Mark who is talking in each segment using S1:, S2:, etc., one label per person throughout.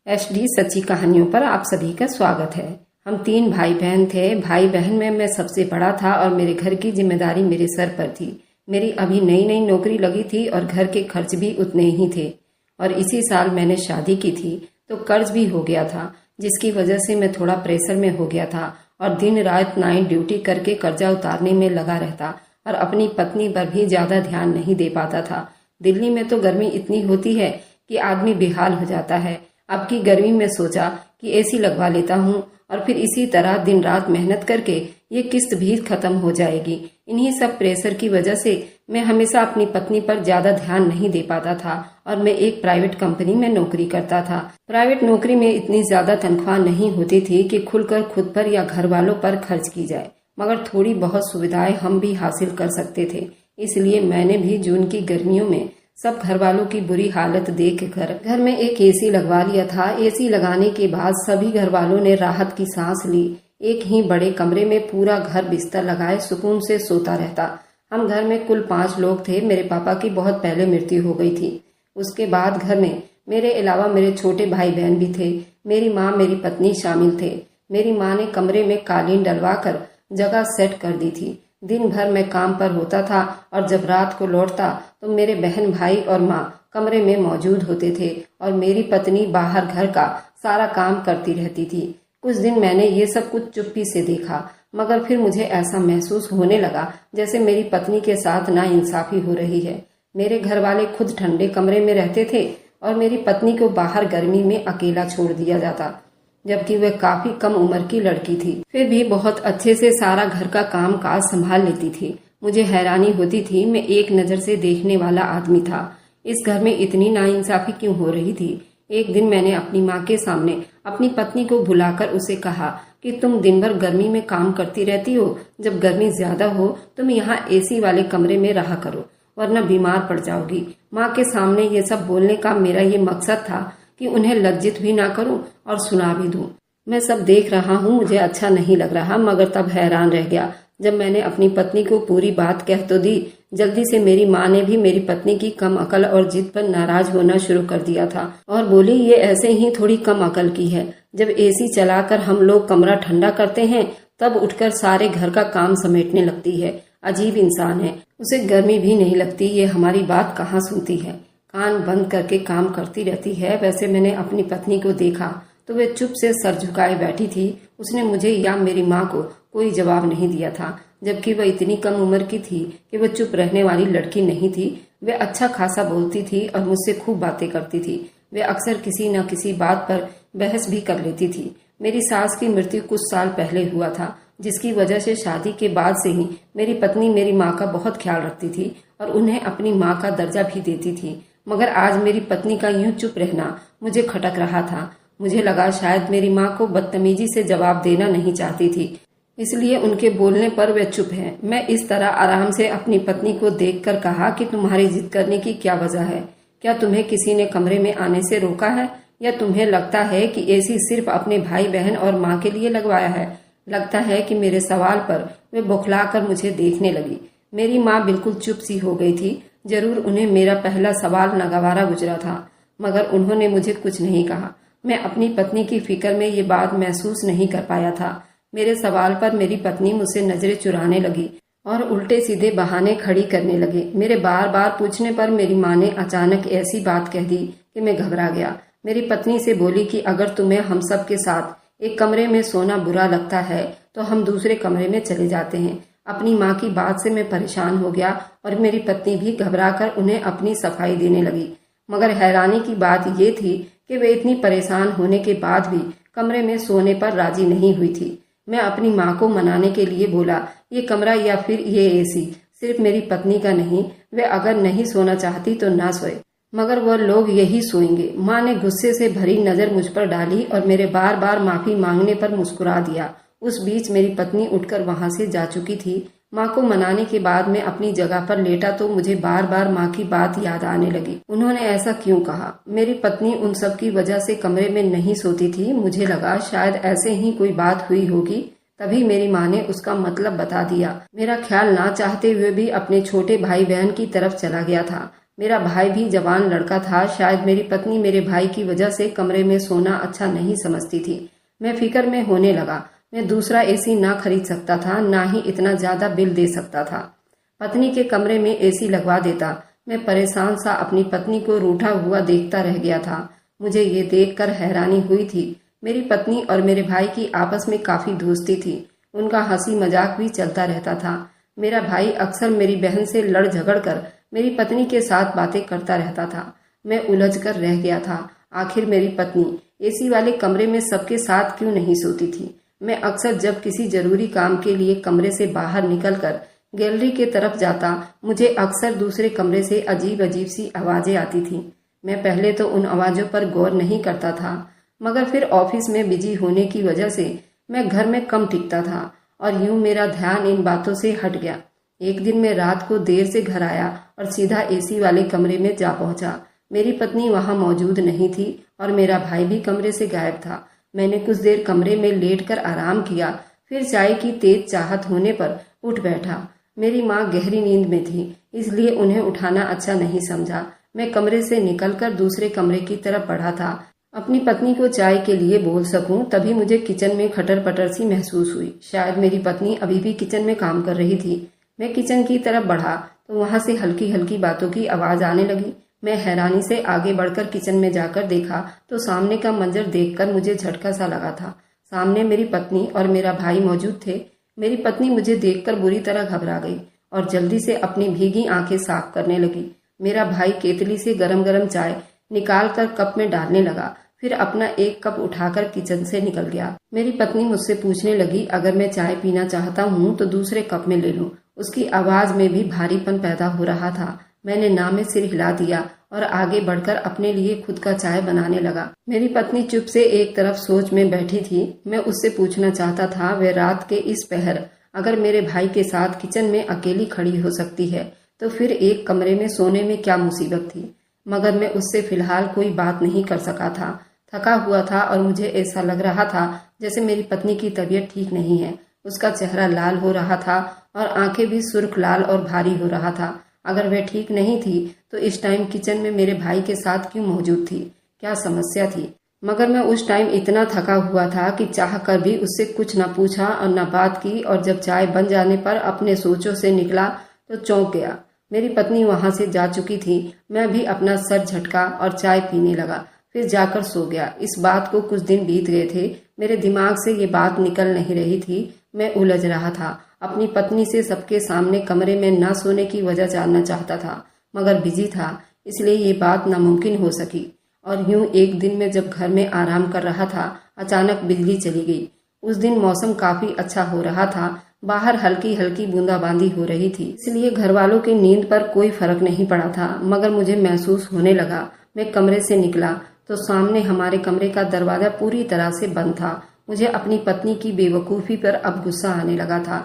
S1: HD सच्ची कहानियों पर आप सभी का स्वागत है। हम 3 भाई बहन थे। भाई बहन में मैं सबसे बड़ा था और मेरे घर की जिम्मेदारी मेरे सर पर थी। मेरी अभी नई नई नौकरी लगी थी और घर के खर्च भी उतने ही थे। और इसी साल मैंने शादी की थी तो कर्ज भी हो गया था, जिसकी वजह से मैं थोड़ा प्रेशर में हो गया था और दिन रात नाइट ड्यूटी करके कर्जा उतारने में लगा रहता और अपनी पत्नी पर भी ज्यादा ध्यान नहीं दे पाता था। दिल्ली में तो गर्मी इतनी होती है कि आदमी बेहाल हो जाता है। अब की गर्मी में सोचा कि एसी लगवा लेता हूँ और फिर इसी तरह दिन रात मेहनत करके ये किस्त भी खत्म हो जाएगी। इन्हीं सब प्रेशर की वजह से मैं हमेशा अपनी पत्नी पर ज्यादा ध्यान नहीं दे पाता था और मैं एक प्राइवेट कंपनी में नौकरी करता था। प्राइवेट नौकरी में इतनी ज्यादा तनख्वाह नहीं होती थी कि खुलकर खुद पर या घर वालों पर खर्च की जाए, मगर थोड़ी बहुत सुविधाएं हम भी हासिल कर सकते थे। इसलिए मैंने भी जून की गर्मियों में सब घर वालों की बुरी हालत देखकर घर में एक एसी लगवा लिया था। एसी लगाने के बाद सभी घर वालों ने राहत की सांस ली। एक ही बड़े कमरे में पूरा घर बिस्तर लगाए सुकून से सोता रहता। हम घर में कुल 5 लोग थे। मेरे पापा की बहुत पहले मृत्यु हो गई थी। उसके बाद घर में मेरे अलावा मेरे छोटे भाई बहन भी थे। मेरी माँ, मेरी पत्नी शामिल थे। मेरी माँ ने कमरे में कालीन डलवा कर जगह सेट कर दी थी। दिन भर मैं काम पर होता था और जब रात को लौटता तो मेरे बहन भाई और माँ कमरे में मौजूद होते थे और मेरी पत्नी बाहर घर का सारा काम करती रहती थी। कुछ दिन मैंने ये सब कुछ चुप्पी से देखा, मगर फिर मुझे ऐसा महसूस होने लगा जैसे मेरी पत्नी के साथ नाइंसाफी हो रही है। मेरे घर वाले खुद ठंडे कमरे में रहते थे और मेरी पत्नी को बाहर गर्मी में अकेला छोड़ दिया जाता, जबकि वह काफी कम उम्र की लड़की थी। फिर भी बहुत अच्छे से सारा घर का काम काज संभाल लेती थी। मुझे हैरानी होती थी, मैं एक नजर से देखने वाला आदमी था। इस घर में इतनी नाइंसाफी क्यों हो रही थी? एक दिन मैंने अपनी माँ के सामने अपनी पत्नी को बुलाकर उसे कहा कि तुम दिन भर गर्मी में काम करती रहती हो, जब गर्मी ज्यादा हो तुम यहाँ एसी वाले कमरे में रहा करो, वरना बीमार पड़ जाओगी। माँ के सामने ये सब बोलने का मेरा ये मकसद था कि उन्हें लज्जित भी ना करूं और सुना भी दूं। मैं सब देख रहा हूं, मुझे अच्छा नहीं लग रहा, मगर तब हैरान रह गया जब मैंने अपनी पत्नी को पूरी बात कह तो दी। जल्दी से मेरी माँ ने भी मेरी पत्नी की कम अकल और जिद पर नाराज होना शुरू कर दिया था और बोली, ये ऐसे ही थोड़ी कम अकल की है। जब एसी चलाकर हम लोग कमरा ठंडा करते हैं तब उठकर सारे घर का काम समेटने लगती है। अजीब इंसान है, उसे गर्मी भी नहीं लगती। ये हमारी बात कहाँ सुनती है, कान बंद करके काम करती रहती है। वैसे मैंने अपनी पत्नी को देखा तो वह चुप से सर झुकाए बैठी थी। उसने मुझे या मेरी माँ को कोई जवाब नहीं दिया था, जबकि वह इतनी कम उम्र की थी कि वह चुप रहने वाली लड़की नहीं थी। वह अच्छा खासा बोलती थी और मुझसे खूब बातें करती थी। वह अक्सर किसी न किसी बात पर बहस भी कर लेती थी। मेरी सास की मृत्यु कुछ साल पहले हुआ था, जिसकी वजह से शादी के बाद से ही मेरी पत्नी मेरी माँ का बहुत ख्याल रखती थी और उन्हें अपनी माँ का दर्जा भी देती थी। मगर आज मेरी पत्नी का यूं चुप रहना मुझे खटक रहा था। मुझे लगा शायद मेरी माँ को बदतमीजी से जवाब देना नहीं चाहती थी, इसलिए उनके बोलने पर वे चुप हैं। मैं इस तरह आराम से अपनी पत्नी को देखकर कहा कि तुम्हारी जिद करने की क्या वजह है? क्या तुम्हें किसी ने कमरे में आने से रोका है, या तुम्हें लगता है कि एसी सिर्फ अपने भाई बहन और माँ के लिए लगवाया है? लगता है कि मेरे सवाल पर वे बौखला कर मुझे देखने लगी। मेरी माँ बिल्कुल चुप सी हो गई थी। जरूर उन्हें मेरा पहला सवाल नागवारा गुजरा था, मगर उन्होंने मुझे कुछ नहीं कहा। मैं अपनी पत्नी की फिक्र में ये बात महसूस नहीं कर पाया था। मेरे सवाल पर मेरी पत्नी मुझसे नजरें चुराने लगी और उल्टे सीधे बहाने खड़ी करने लगे। मेरे बार बार पूछने पर मेरी माँ ने अचानक ऐसी बात कह दी कि मैं घबरा गया। मेरी पत्नी से बोली कि अगर तुम्हें हम सब के साथ एक कमरे में सोना बुरा लगता है तो हम दूसरे कमरे में चले जाते हैं। अपनी माँ की बात से मैं परेशान हो गया और मेरी पत्नी भी घबराकर उन्हें अपनी सफाई देने लगी। मगर हैरानी की बात ये थी कि वे इतनी परेशान होने के बाद भी कमरे में सोने पर राजी नहीं हुई थी। मैं अपनी माँ को मनाने के लिए बोला, ये कमरा या फिर ये एसी सिर्फ मेरी पत्नी का नहीं, वे अगर नहीं सोना चाहती तो ना सोए, मगर वह लोग यही सोएंगे। माँ ने गुस्से से भरी नजर मुझ पर डाली और मेरे बार बार माफी मांगने पर मुस्कुरा दिया। उस बीच मेरी पत्नी उठकर वहां से जा चुकी थी। माँ को मनाने के बाद मैं अपनी जगह पर लेटा तो मुझे बार बार माँ की बात याद आने लगी। उन्होंने ऐसा क्यों कहा? मेरी पत्नी उन सब की वजह से कमरे में नहीं सोती थी। मुझे लगा शायद ऐसे ही कोई बात हुई होगी, तभी मेरी माँ ने उसका मतलब बता दिया। मेरा ख्याल ना चाहते हुए भी अपने छोटे भाई बहन की तरफ चला गया था। मेरा भाई भी जवान लड़का था। शायद मेरी पत्नी मेरे भाई की वजह से कमरे में सोना अच्छा नहीं समझती थी। मैं फिक्र में होने लगा। मैं दूसरा एसी ना खरीद सकता था, ना ही इतना ज्यादा बिल दे सकता था। पत्नी के कमरे में एसी लगवा देता। मैं परेशान सा अपनी पत्नी को रूठा हुआ देखता रह गया था। मुझे ये देखकर हैरानी हुई थी। मेरी पत्नी और मेरे भाई की आपस में काफी दोस्ती थी। उनका हंसी मजाक भी चलता रहता था। मेरा भाई अक्सर मेरी बहन से लड़ झगड़ कर मेरी पत्नी के साथ बातें करता रहता था। मैं उलझ कर रह गया था। आखिर मेरी पत्नी एसी वाले कमरे में सबके साथ क्यों नहीं सोती थी? मैं अक्सर जब किसी जरूरी काम के लिए कमरे से बाहर निकलकर गैलरी के तरफ जाता, मुझे अक्सर दूसरे कमरे से अजीब अजीब सी आवाजें आती थी। मैं पहले तो उन आवाजों पर गौर नहीं करता था, मगर फिर ऑफिस में बिजी होने की वजह से मैं घर में कम टिकता था और यूं मेरा ध्यान इन बातों से हट गया। एक दिन मैं रात को देर से घर आया और सीधा एसी वाले कमरे में जा पहुंचा। मेरी पत्नी वहां मौजूद नहीं थी और मेरा भाई भी कमरे से गायब था। मैंने कुछ देर कमरे में लेटकर आराम किया, फिर चाय की तेज चाहत होने पर उठ बैठा। मेरी माँ गहरी नींद में थी, इसलिए उन्हें उठाना अच्छा नहीं समझा। मैं कमरे से निकलकर दूसरे कमरे की तरफ बढ़ा था, अपनी पत्नी को चाय के लिए बोल सकूं। तभी मुझे किचन में खटर पटर सी महसूस हुई। शायद मेरी पत्नी अभी भी किचन में काम कर रही थी। मैं किचन की तरफ बढ़ा तो वहां से हल्की हल्की बातों की आवाज आने लगी। मैं हैरानी से आगे बढ़कर किचन में जाकर देखा तो सामने का मंजर देखकर मुझे झटका सा लगा था। सामने मेरी पत्नी और मेरा भाई मौजूद थे। मेरी पत्नी मुझे देखकर बुरी तरह घबरा गई और जल्दी से अपनी भीगी आंखें साफ करने लगी। मेरा भाई केतली से गरम गरम चाय निकाल कर कप में डालने लगा, फिर अपना एक कप उठाकर किचन से निकल गया। मेरी पत्नी मुझसे पूछने लगी, अगर मैं चाय पीना चाहता हूँ तो दूसरे कप में ले लूं। उसकी आवाज में भी भारीपन पैदा हो रहा था। मैंने ना में सिर हिला दिया और आगे बढ़कर अपने लिए खुद का चाय बनाने लगा। मेरी पत्नी चुप से एक तरफ सोच में बैठी थी। मैं उससे पूछना चाहता था, वह रात के इस पहर अगर मेरे भाई के साथ किचन में अकेली खड़ी हो सकती है तो फिर एक कमरे में सोने में क्या मुसीबत थी? मगर मैं उससे फिलहाल कोई बात नहीं कर सका था। थका हुआ था और मुझे ऐसा लग रहा था जैसे मेरी पत्नी की तबीयत ठीक नहीं है। उसका चेहरा लाल हो रहा था और आंखें भी सुर्ख लाल और भारी हो रहा था। अगर वह ठीक नहीं थी तो इस टाइम किचन में मेरे भाई के साथ क्यों मौजूद थी? क्या समस्या थी? मगर मैं उस टाइम इतना थका हुआ था कि चाह कर भी उससे कुछ न पूछा और न बात की, और जब चाय बन जाने पर अपने सोचों से निकला तो चौंक गया। मेरी पत्नी वहां से जा चुकी थी। मैं भी अपना सर झटका और चाय पीने लगा, फिर जाकर सो गया। इस बात को कुछ दिन बीत गए थे। मेरे दिमाग से ये बात निकल नहीं रही थी। मैं उलझ रहा था। अपनी पत्नी से सबके सामने कमरे में न सोने की वजह जानना चाहता था, मगर बिजी था, इसलिए ये बात नामुमकिन हो सकी। और यूं एक दिन में जब घर में आराम कर रहा था, अचानक बिजली चली गई। उस दिन मौसम काफी अच्छा हो रहा था। बाहर हल्की हल्की बूंदाबांदी हो रही थी, इसलिए घर वालों की नींद पर कोई फर्क नहीं पड़ा था, मगर मुझे महसूस होने लगा। मैं कमरे से निकला तो सामने हमारे कमरे का दरवाजा पूरी तरह से बंद था। मुझे अपनी पत्नी की बेवकूफी पर अब गुस्सा आने लगा था।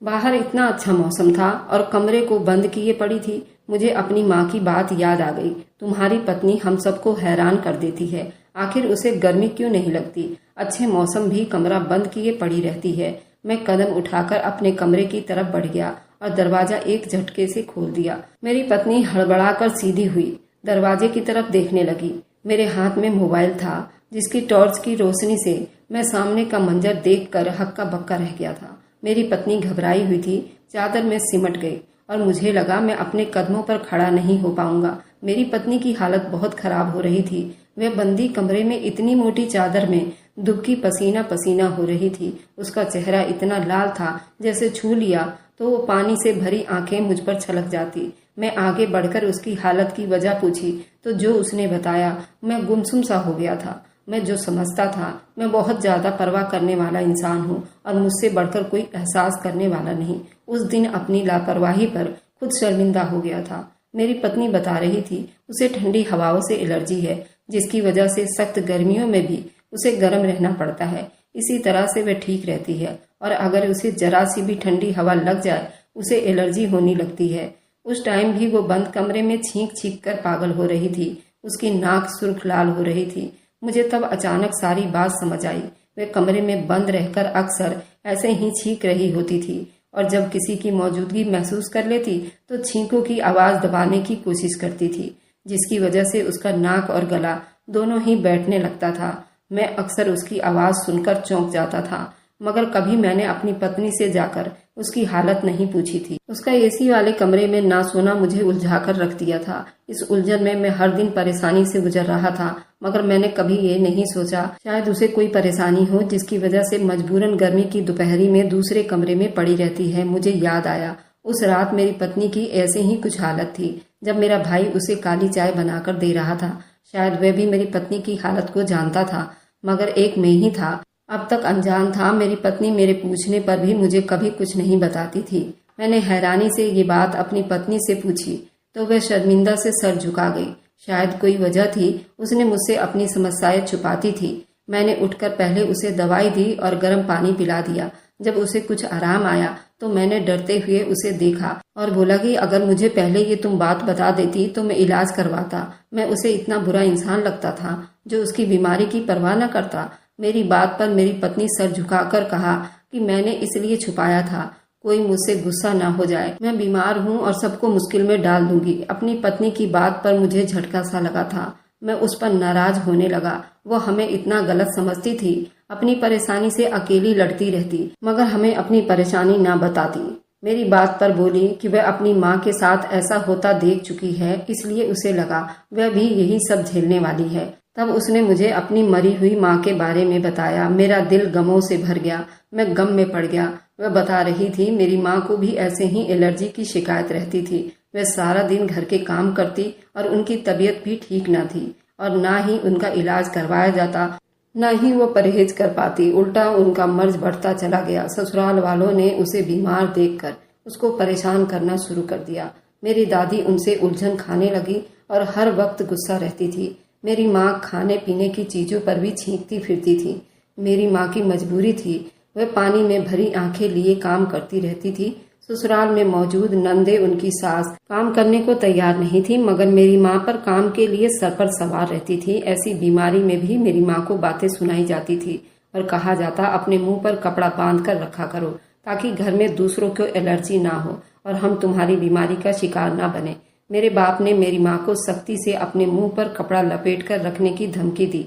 S1: बाहर इतना अच्छा मौसम था और कमरे को बंद किए पड़ी थी। मुझे अपनी माँ की बात याद आ गई, तुम्हारी पत्नी हम सबको हैरान कर देती है, आखिर उसे गर्मी क्यों नहीं लगती? अच्छे मौसम भी कमरा बंद किए पड़ी रहती है। मैं कदम उठाकर अपने कमरे की तरफ बढ़ गया और दरवाजा एक झटके से खोल दिया। मेरी पत्नी हड़बड़ाकर सीधी हुई, दरवाजे की तरफ देखने लगी। मेरे हाथ में मोबाइल था, जिसकी टॉर्च की रोशनी से मैं सामने का मंजर देखकर हक्का बक्का रह गया था। मेरी पत्नी घबराई हुई थी, चादर में सिमट गई और मुझे लगा मैं अपने कदमों पर खड़ा नहीं हो पाऊंगा। मेरी पत्नी की हालत बहुत खराब हो रही थी। वह बंदी कमरे में इतनी मोटी चादर में दुबकी पसीना पसीना हो रही थी। उसका चेहरा इतना लाल था, जैसे छू लिया तो वो पानी से भरी आंखें मुझ पर छलक जाती। मैं आगे बढ़कर उसकी हालत की वजह पूछी तो जो उसने बताया, मैं गुमसुम सा हो गया था। मैं जो समझता था, मैं बहुत ज्यादा परवाह करने वाला इंसान हूँ और मुझसे बढ़कर कोई एहसास करने वाला नहीं। उस दिन अपनी लापरवाही पर खुद शर्मिंदा हो गया था। मेरी पत्नी बता रही थी उसे ठंडी हवाओं से एलर्जी है, जिसकी वजह से सख्त गर्मियों में भी उसे गर्म रहना पड़ता है। इसी तरह से वह ठीक रहती है और अगर उसे जरा सी भी ठंडी हवा लग जाए उसे एलर्जी होने लगती है। उस टाइम भी वो बंद कमरे में छींक छींक कर पागल हो रही थी। उसकी नाक सुर्ख लाल हो रही थी। मुझे तब अचानक सारी बात समझ आई। वह कमरे में बंद रहकर अक्सर ऐसे ही छींक रही होती थी। और जब किसी की मौजूदगी महसूस कर लेती तो छींकों की आवाज दबाने की कोशिश करती थी, जिसकी वजह से उसका नाक और गला दोनों ही बैठने लगता था। मैं अक्सर उसकी आवाज सुनकर चौंक जाता था, मगर कभी मैंने अपनी पत्नी से जाकर उसकी हालत नहीं पूछी थी। उसका एसी वाले कमरे में ना सोना मुझे उलझाकर रख दिया था। इस उलझन में मैं हर दिन परेशानी से गुजर रहा था, मगर मैंने कभी ये नहीं सोचा शायद उसे कोई परेशानी हो जिसकी वजह से मजबूरन गर्मी की दोपहरी में दूसरे कमरे में पड़ी रहती है। मुझे याद आया उस रात मेरी पत्नी की ऐसे ही कुछ हालत थी जब मेरा भाई उसे काली चाय बनाकर दे रहा था। शायद वह भी मेरी पत्नी की हालत को जानता था, मगर एक मैं ही था अब तक अनजान था। मेरी पत्नी मेरे पूछने पर भी मुझे कभी कुछ नहीं बताती थी। मैंने हैरानी से ये बात अपनी पत्नी से पूछी तो वह शर्मिंदा से सर झुका गई। शायद कोई वजह थी, उसने मुझसे अपनी समस्याएं छुपाती थी। मैंने उठकर पहले उसे दवाई दी और गर्म पानी पिला दिया। जब उसे कुछ आराम आया तो मैंने डरते हुए उसे देखा और बोला कि अगर मुझे पहले ये तुम बात बता देती तो मैं इलाज करवाता। मैं उसे इतना बुरा इंसान लगता था जो उसकी बीमारी की परवाह न करता। मेरी बात पर मेरी पत्नी सर झुकाकर कहा कि मैंने इसलिए छुपाया था कोई मुझसे गुस्सा ना हो जाए, मैं बीमार हूँ और सबको मुश्किल में डाल दूंगी। अपनी पत्नी की बात पर मुझे झटका सा लगा था। मैं उस पर नाराज होने लगा। वो हमें इतना गलत समझती थी, अपनी परेशानी से अकेली लड़ती रहती मगर हमें अपनी परेशानी ना बताती। मेरी बात पर बोली कि वह अपनी माँ के साथ ऐसा होता देख चुकी है, इसलिए उसे लगा वह भी यही सब झेलने वाली है। तब उसने मुझे अपनी मरी हुई माँ के बारे में बताया। मेरा दिल गमों से भर गया, मैं गम में पड़ गया। वह बता रही थी मेरी माँ को भी ऐसे ही एलर्जी की शिकायत रहती थी। वह सारा दिन घर के काम करती और उनकी तबीयत भी ठीक न थी और ना ही उनका इलाज करवाया जाता, न ही वो परहेज कर पाती। उल्टा उनका मर्ज बढ़ता चला गया। ससुराल वालों ने उसे बीमार देखकर उसको परेशान करना शुरू कर दिया। मेरी दादी उनसे उलझन खाने लगी और हर वक्त गुस्सा रहती थी। मेरी माँ खाने पीने की चीजों पर भी छींकती फिरती थी। मेरी माँ की मजबूरी थी, वह पानी में भरी आंखें लिए काम करती रहती थी। ससुराल में मौजूद नंदे उनकी सास काम करने को तैयार नहीं थी, मगर मेरी माँ पर काम के लिए सर पर सवार रहती थी। ऐसी बीमारी में भी मेरी माँ को बातें सुनाई जाती थी और कहा जाता अपने मुंह पर कपड़ा बांध कर रखा करो ताकि घर में दूसरों को एलर्जी ना हो और हम तुम्हारी बीमारी का शिकार ना बने। मेरे बाप ने मेरी माँ को सख्ती से अपने मुंह पर कपड़ा लपेट कर रखने की धमकी दी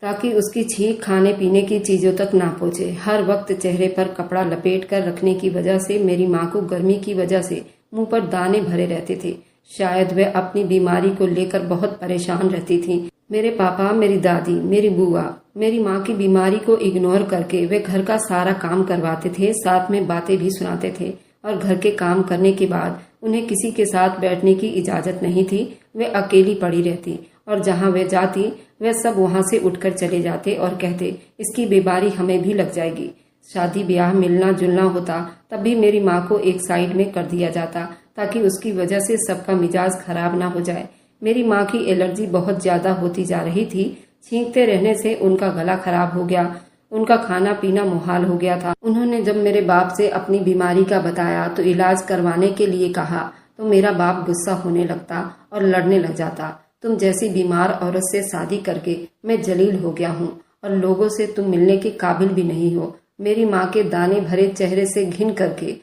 S1: ताकि उसकी छींक खाने पीने की चीजों तक ना पहुंचे। हर वक्त चेहरे पर कपड़ा लपेट कर रखने की वजह से मेरी माँ को गर्मी की वजह से मुंह पर दाने भरे रहते थे। शायद वह अपनी बीमारी को लेकर बहुत परेशान रहती थी। मेरे पापा, मेरी दादी, मेरी बुआ मेरी माँ की बीमारी को इग्नोर करके वे घर का सारा काम करवाते थे, साथ में बातें भी सुनाते थे और घर के काम करने के बाद उन्हें किसी के साथ बैठने की इजाजत नहीं थी। वे अकेली पड़ी रहती और जहाँ वे जाती वे सब वहाँ से उठकर चले जाते और कहते इसकी बीमारी हमें भी लग जाएगी। शादी ब्याह मिलना जुलना होता तब भी मेरी माँ को एक साइड में कर दिया जाता ताकि उसकी वजह से सबका मिजाज खराब ना हो जाए। मेरी माँ की एलर्जी बहुत ज्यादा होती जा रही थी। छींकते रहने से उनका गला खराब हो गया, उनका खाना पीना मुहाल हो गया था। उन्होंने जब मेरे बाप से अपनी बीमारी का बताया तो इलाज करवाने के लिए कहा तो मेरा बाप गुस्सा होने लगता और लड़ने लग जाता। तुम जैसी बीमार औरत से शादी करके मैं जलील हो गया हूँ और लोगों से तुम मिलने के काबिल भी नहीं हो। मेरी माँ के दाने भरे चेहरे से घिन करके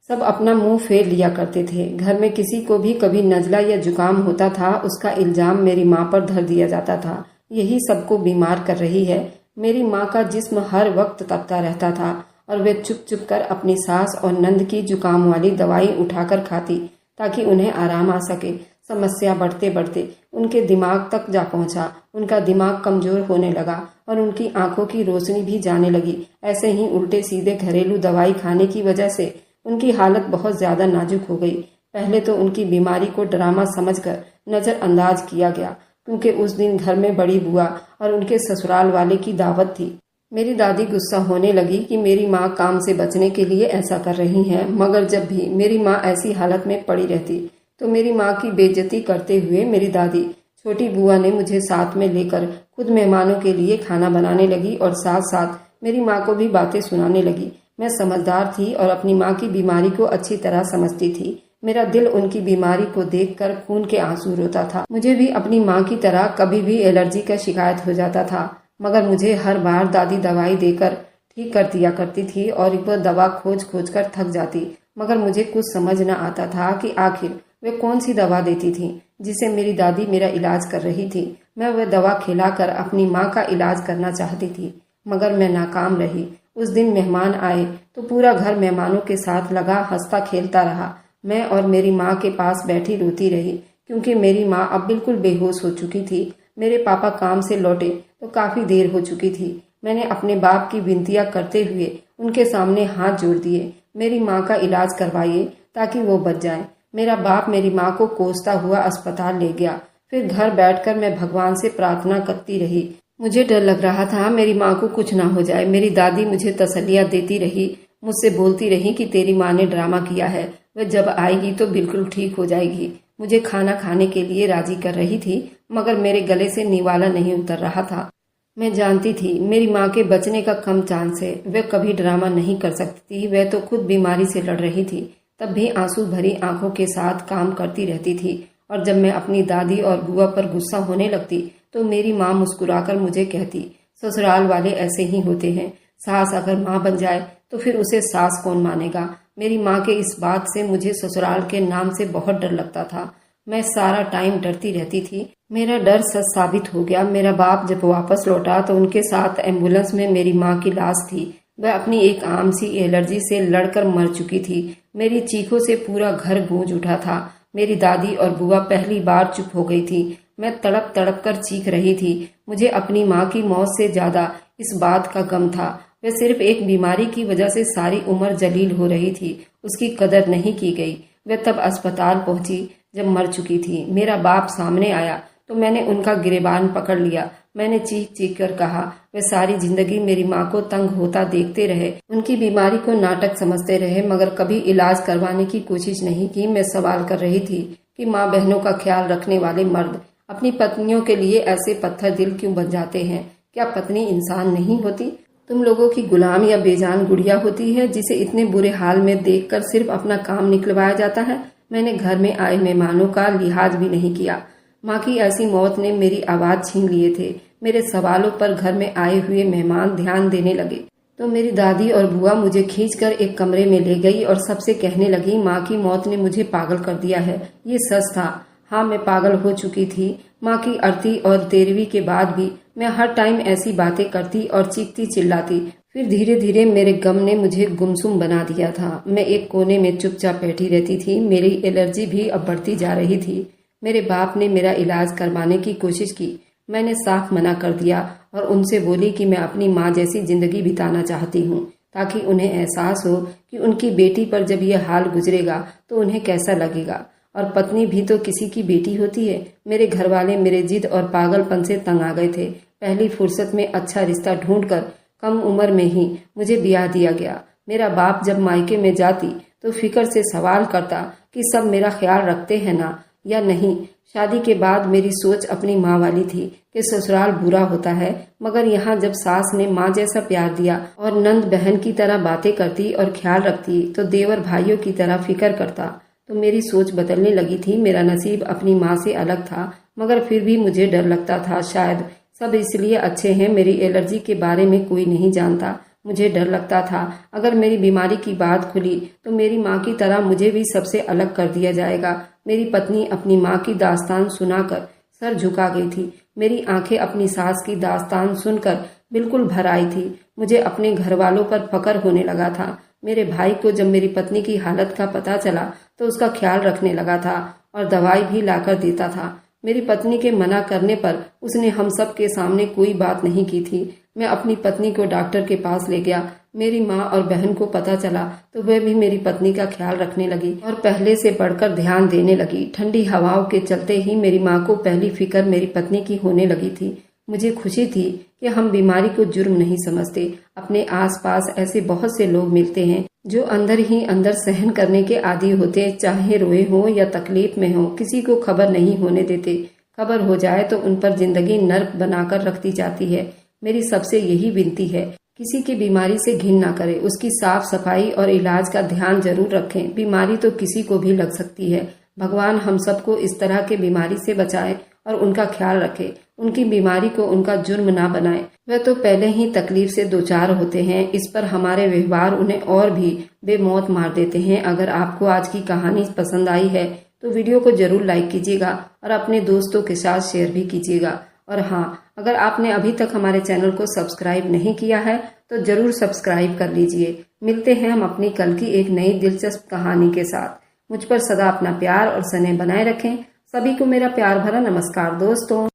S1: सब अपना मुंह फेर लिया करते थे। घर में किसी को भी कभी नजला या जुकाम होता था, उसका इल्जाम मेरी माँ पर धर दिया जाता था, यही सबको बीमार कर रही है। मेरी माँ का जिस्म हर वक्त तपता रहता था और वे चुप चुप कर अपनी सास और नंद की जुकाम वाली दवाई उठाकर खाती ताकि उन्हें आराम आ सके। समस्या बढ़ते बढ़ते उनके दिमाग तक जा पहुंचा। उनका दिमाग कमजोर होने लगा और उनकी आंखों की रोशनी भी जाने लगी। ऐसे ही उल्टे सीधे घरेलू दवाई खाने की वजह से उनकी हालत बहुत ज्यादा नाजुक हो गई। पहले तो उनकी बीमारी को ड्रामा समझकर नजरअंदाज किया गया, क्योंकि उस दिन घर में बड़ी बुआ और उनके ससुराल वाले की दावत थी। मेरी दादी गुस्सा होने लगी कि मेरी माँ काम से बचने के लिए ऐसा कर रही हैं, मगर जब भी मेरी माँ ऐसी हालत में पड़ी रहती तो मेरी माँ की बेइज्जती करते हुए मेरी दादी छोटी बुआ ने मुझे साथ में लेकर खुद मेहमानों के लिए खाना बनाने लगी और साथ साथ मेरी माँ को भी बातें सुनाने लगी। मैं समझदार थी और अपनी माँ की बीमारी को अच्छी तरह समझती थी। मेरा दिल उनकी बीमारी को देखकर खून के आंसू रोता था। मुझे भी अपनी माँ की तरह कभी भी एलर्जी का शिकायत हो जाता था, मगर मुझे हर बार दादी दवाई देकर ठीक कर दिया करती थी और वह दवा खोज खोज कर थक जाती, मगर मुझे कुछ समझ न आता था कि आखिर वे कौन सी दवा देती थी जिसे मेरी दादी मेरा इलाज कर रही थी। मैं वह दवा खिलाकर अपनी माँ का इलाज करना चाहती थी, मगर मैं नाकाम रही। उस दिन मेहमान आए तो पूरा घर मेहमानों के साथ लगा हंसता खेलता रहा। मैं और मेरी माँ के पास बैठी रोती रही, क्योंकि मेरी माँ अब बिल्कुल बेहोश हो चुकी थी। मेरे पापा काम से लौटे तो काफी देर हो चुकी थी। मैंने अपने बाप की विनतियां करते हुए उनके सामने हाथ जोड़ दिए, मेरी माँ का इलाज करवाइए ताकि वो बच जाए। मेरा बाप मेरी माँ को कोसता हुआ अस्पताल ले गया। फिर घर बैठकर मैं भगवान से प्रार्थना करती रही। मुझे डर लग रहा था मेरी माँ को कुछ ना हो जाए। मेरी दादी मुझे तसल्लियां देती रही, मुझसे बोलती रही कि तेरी माँ ने ड्रामा किया है, वह जब आएगी तो बिल्कुल ठीक हो जाएगी। मुझे खाना खाने के लिए राजी कर रही थी, मगर मेरे गले से निवाला नहीं उतर रहा था। मैं जानती थी मेरी माँ के बचने का कम चांस है, वह कभी ड्रामा नहीं कर सकती थी। वह तो खुद बीमारी से लड़ रही थी, तब भी आंसू भरी आंखों के साथ काम करती रहती थी। और जब मैं अपनी दादी और बुआ पर गुस्सा होने लगती तो मेरी माँ मुस्कुराकर मुझे कहती, ससुराल वाले ऐसे ही होते हैं, सास अगर माँ बन जाए तो फिर उसे सास कौन मानेगा। मेरी माँ के इस बात से मुझे ससुराल के नाम से बहुत डर लगता था। मैं सारा टाइम डरती रहती थी। मेरा डर सच साबित हो गया। मेरा बाप जब वापस लौटा तो उनके साथ एम्बुलेंस में मेरी माँ की लाश थी। वह अपनी एक आम सी एलर्जी से लड़कर मर चुकी थी। मेरी चीखों से पूरा घर गूंज उठा था। मेरी दादी और बुआ पहली बार चुप हो गई थी। मैं तड़प तड़प कर चीख रही थी। मुझे अपनी माँ की मौत से ज्यादा इस बात का गम था। वह सिर्फ एक बीमारी की वजह से सारी उम्र जलील हो रही थी, उसकी कदर नहीं की गई। वह तब अस्पताल पहुंची जब मर चुकी थी। मेरा बाप सामने आया तो मैंने उनका गिरेबान पकड़ लिया। मैंने चीख चीख कर कहा, वे सारी जिंदगी मेरी माँ को तंग होता देखते रहे, उनकी बीमारी को नाटक समझते रहे, मगर कभी इलाज करवाने की कोशिश नहीं की। मैं सवाल कर रही थी कि माँ बहनों का ख्याल रखने वाले मर्द अपनी पत्नियों के लिए ऐसे पत्थर दिल क्यों बन जाते हैं? क्या पत्नी इंसान नहीं होती? तुम लोगों की गुलाम या बेजान गुड़िया होती है जिसे इतने बुरे हाल में देखकर सिर्फ अपना काम निकलवाया जाता है। मैंने घर में आए मेहमानों का लिहाज भी नहीं किया। माँ की ऐसी मौत ने मेरी आवाज छीन लिए थे। मेरे सवालों पर घर में आए हुए मेहमान ध्यान देने लगे तो मेरी दादी और बुआ मुझे खींचकर एक कमरे में ले गई और सबसे कहने लगी, माँ की मौत ने मुझे पागल कर दिया है। ये सच था। हाँ, मैं पागल हो चुकी थी। माँ की अर्थी और 13वीं के बाद भी मैं हर टाइम ऐसी बातें करती और चीखती चिल्लाती। फिर धीरे धीरे मेरे गम ने मुझे गुमसुम बना दिया था। मैं एक कोने में चुपचाप बैठी रहती थी। मेरी एलर्जी भी अब बढ़ती जा रही थी। मेरे बाप ने मेरा इलाज करवाने की कोशिश की। मैंने साफ मना कर दिया और उनसे बोली कि मैं अपनी माँ जैसी जिंदगी बिताना चाहती हूँ, ताकि उन्हें एहसास हो कि उनकी बेटी पर जब यह हाल गुजरेगा तो उन्हें कैसा लगेगा। और पत्नी भी तो किसी की बेटी होती है। मेरे घर वाले मेरे जिद और पागलपन से तंग आ गए थे। पहली फुर्सत में अच्छा रिश्ता ढूंढकर कम उम्र में ही मुझे ब्याह दिया गया। मेरा बाप जब मायके में जाती तो फिक्र से सवाल करता कि सब मेरा ख्याल रखते हैं ना या नहीं। शादी के बाद मेरी सोच अपनी माँ वाली थी कि ससुराल बुरा होता है, मगर यहाँ जब सास ने माँ जैसा प्यार दिया और नंद बहन की तरह बातें करती और ख्याल रखती तो देवर भाइयों की तरह फिक्र करता, तो मेरी सोच बदलने लगी थी। मेरा नसीब अपनी माँ से अलग था, मगर फिर भी मुझे डर लगता था। शायद सब इसलिए अच्छे हैं, मेरी एलर्जी के बारे में कोई नहीं जानता। मुझे डर लगता था अगर मेरी बीमारी की बात खुली तो मेरी माँ की तरह मुझे भी सबसे अलग कर दिया जाएगा। मेरी पत्नी अपनी माँ की दास्तान सुनाकर सर झुका गई थी। मेरी आंखें अपनी सास की दास्तान सुनकर बिल्कुल भर आई थी। मुझे अपने घर वालों पर फक्र होने लगा था। मेरे भाई को जब मेरी पत्नी की हालत का पता चला तो उसका ख्याल रखने लगा था और दवाई भी लाकर देता था। मेरी पत्नी के मना करने पर उसने हम सब के सामने कोई बात नहीं की थी। मैं अपनी पत्नी को डॉक्टर के पास ले गया। मेरी माँ और बहन को पता चला तो वह भी मेरी पत्नी का ख्याल रखने लगी और पहले से बढ़कर ध्यान देने लगी। ठंडी हवाओं के चलते ही मेरी माँ को पहली फिक्र मेरी पत्नी की होने लगी थी। मुझे खुशी थी कि हम बीमारी को जुर्म नहीं समझते। अपने आसपास ऐसे बहुत से लोग मिलते हैं जो अंदर ही अंदर सहन करने के आदी होते, चाहे रोए हो या तकलीफ में हो, किसी को खबर नहीं होने देते। खबर हो जाए तो उन पर जिंदगी नर्क बनाकर रखती जाती है। मेरी सबसे यही विनती है, किसी की बीमारी से घिन ना करें, उसकी साफ सफाई और इलाज का ध्यान जरूर रखें। बीमारी तो किसी को भी लग सकती है। भगवान हम सबको इस तरह के बीमारी से बचाए और उनका ख्याल रखे। उनकी बीमारी को उनका जुर्म ना बनाए। वह तो पहले ही तकलीफ से दो चार होते हैं, इस पर हमारे व्यवहार उन्हें और भी बेमौत मार देते हैं। अगर आपको आज की कहानी पसंद आई है तो वीडियो को जरूर लाइक कीजिएगा और अपने दोस्तों के साथ शेयर भी कीजिएगा। और हाँ, अगर आपने अभी तक हमारे चैनल को सब्सक्राइब नहीं किया है तो जरूर सब्सक्राइब कर लीजिए। मिलते हैं हम अपनी कल की एक नई दिलचस्प कहानी के साथ। मुझ पर सदा अपना प्यार और स्नेह बनाए रखें। सभी को मेरा प्यार भरा नमस्कार दोस्तों।